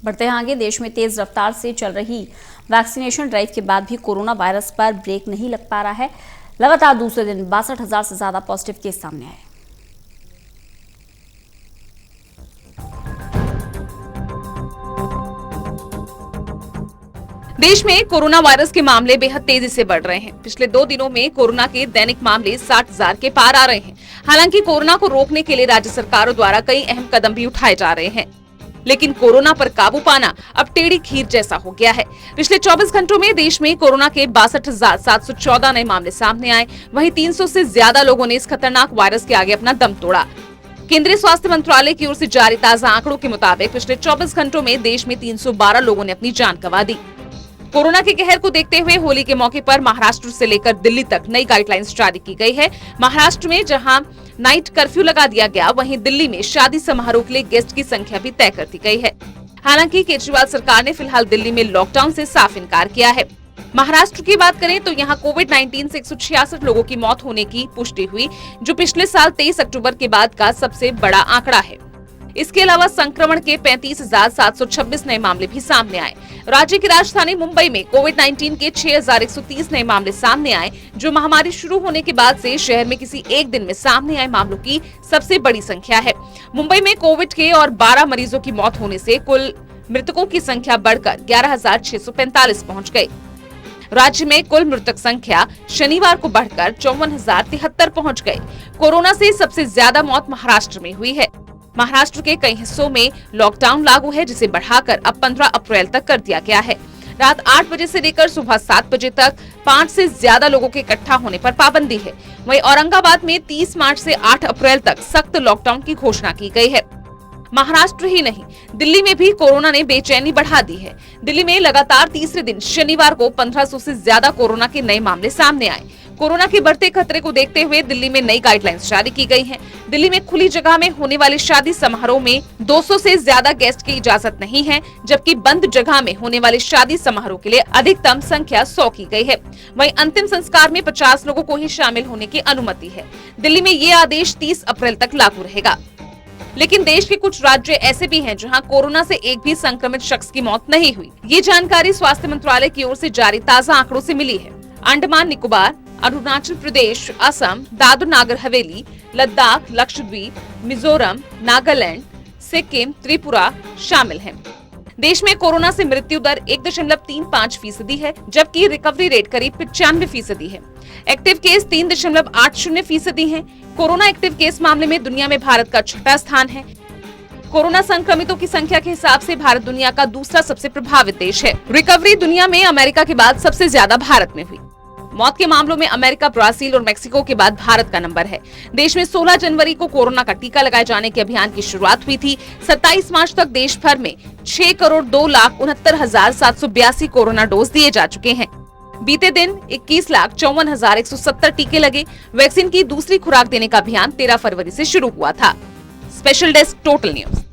बढ़ते हैं आगे। देश में तेज रफ्तार से चल रही वैक्सीनेशन ड्राइव के बाद भी कोरोना वायरस पर ब्रेक नहीं लग पा रहा है। लगातार दूसरे दिन 62,000 से ज्यादा पॉजिटिव केस सामने आए। देश में कोरोना वायरस के मामले बेहद तेजी से बढ़ रहे हैं। पिछले 2 दिनों में कोरोना के दैनिक मामले 60,000 के पार आ रहे हैं। हालांकि कोरोना को रोकने के लिए राज्य सरकारों द्वारा कई अहम कदम भी उठाए जा रहे हैं, लेकिन कोरोना पर काबू पाना अब टेढ़ी खीर जैसा हो गया है। पिछले 24 घंटों में देश में कोरोना के 62,714 नए मामले सामने आए। वहीं 300 से ज्यादा लोगों ने इस खतरनाक वायरस के आगे अपना दम तोड़ा। केंद्रीय स्वास्थ्य मंत्रालय की ओर से जारी ताजा आंकड़ों के मुताबिक पिछले 24 घंटों में देश में 312 लोगों ने अपनी जान गंवा दी। कोरोना के कहर को देखते हुए होली के मौके पर महाराष्ट्र से लेकर दिल्ली तक नई गाइडलाइंस जारी की गई है। महाराष्ट्र में जहां नाइट कर्फ्यू लगा दिया गया, वहीं दिल्ली में शादी समारोह के लिए गेस्ट की संख्या भी तय कर दी गई है। हालांकि केजरीवाल सरकार ने फिलहाल दिल्ली में लॉकडाउन से साफ इनकार किया है। महाराष्ट्र की बात करें तो यहां कोविड-19 से 166 लोगों की मौत होने की पुष्टि हुई, जो पिछले साल 23 अक्टूबर के बाद का सबसे बड़ा आंकड़ा है। इसके अलावा संक्रमण के 35,726 नए मामले भी सामने आए। राज्य की राजधानी मुंबई में कोविड-19 के 6,130 नए मामले सामने आए, जो महामारी शुरू होने के बाद से शहर में किसी एक दिन में सामने आए मामलों की सबसे बड़ी संख्या है। मुंबई में कोविड के और 12 मरीजों की मौत होने से कुल मृतकों की संख्या बढ़कर 11,645 पहुंच गई। राज्य में कुल मृतक संख्या शनिवार को बढ़कर 54,073 पहुंच गई। कोरोना से सबसे ज्यादा मौत महाराष्ट्र में हुई है। महाराष्ट्र के कई हिस्सों में लॉकडाउन लागू है, जिसे बढ़ाकर अब 15 अप्रैल तक कर दिया गया है। रात 8 बजे से लेकर सुबह 7 बजे तक 5 से ज्यादा लोगों के इकट्ठा होने पर पाबंदी है। वहीं औरंगाबाद में 30 मार्च से 8 अप्रैल तक सख्त लॉकडाउन की घोषणा की गई है। महाराष्ट्र ही नहीं, दिल्ली में भी कोरोना ने बेचैनी बढ़ा दी है। दिल्ली में लगातार तीसरे दिन शनिवार को 1500 से ज्यादा कोरोना के नए मामले सामने आए। कोरोना के बढ़ते खतरे को देखते हुए दिल्ली में नई गाइडलाइंस जारी की गई हैं। दिल्ली में खुली जगह में होने वाले शादी समारोह में 200 से ज्यादा गेस्ट की इजाजत नहीं है, जबकि बंद जगह में होने वाले शादी समारोह के लिए अधिकतम संख्या 100 की गई है। वहीं अंतिम संस्कार में 50 लोगों को ही शामिल होने की अनुमति है। दिल्ली में ये आदेश 30 अप्रैल तक लागू रहेगा। लेकिन देश के कुछ राज्य ऐसे भी हैं जहां कोरोना से एक भी संक्रमित शख्स की मौत नहीं हुई। ये जानकारी स्वास्थ्य मंत्रालय की ओर से जारी ताजा आंकड़ों से मिली है। अंडमान निकोबार, अरुणाचल प्रदेश, असम, दादर नगर हवेली, लद्दाख, लक्षद्वीप, मिजोरम, नागालैंड, सिक्किम, त्रिपुरा शामिल हैं। देश में कोरोना से मृत्यु दर 1.35% है, जबकि रिकवरी रेट करीब 95% है। एक्टिव केस 3.80% हैं। कोरोना एक्टिव केस मामले में दुनिया में भारत का 6वां स्थान है। कोरोना संक्रमितों की संख्या के हिसाब से भारत दुनिया का दूसरा सबसे प्रभावित देश है। रिकवरी दुनिया में अमेरिका के बाद सबसे ज्यादा भारत में हुई। मौत के मामलों में अमेरिका, ब्राजील और मेक्सिको के बाद भारत का नंबर है। देश में 16 जनवरी को कोरोना का टीका लगाए जाने के अभियान की शुरुआत हुई थी। 27 मार्च तक देश भर में 6,02,69,782 कोरोना डोज दिए जा चुके हैं। बीते दिन 21,54,170 टीके लगे। वैक्सीन की दूसरी खुराक देने का अभियान 13 फरवरी से शुरू हुआ था। Special desk, total news.